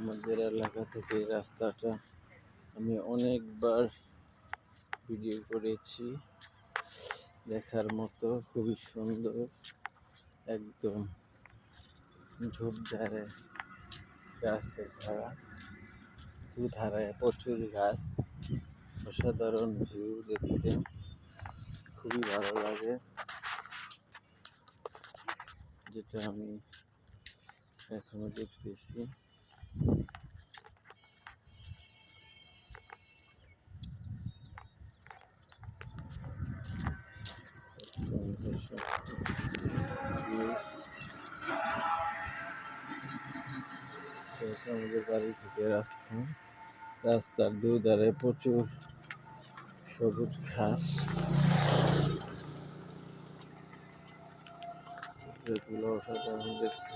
আমাদের এলাকা থেকে রাস্তাটা আমি অনেকবার ভিডিও করেছি, দেখার মতো, খুবই সুন্দর, একদম ঝোপঝাড়ে গাছে ভরা, দুধারে প্রচুর গাছ, অসাধারণ ভিউ দেখতে খুবই ভালো লাগে, যেটা আমি এখনো দেখতেছি। আমাদের বাড়ি থেকে রাস্তার দুধারে প্রচুর সবুজ ঘাস, যেগুলো অসাধারণ দেখতে।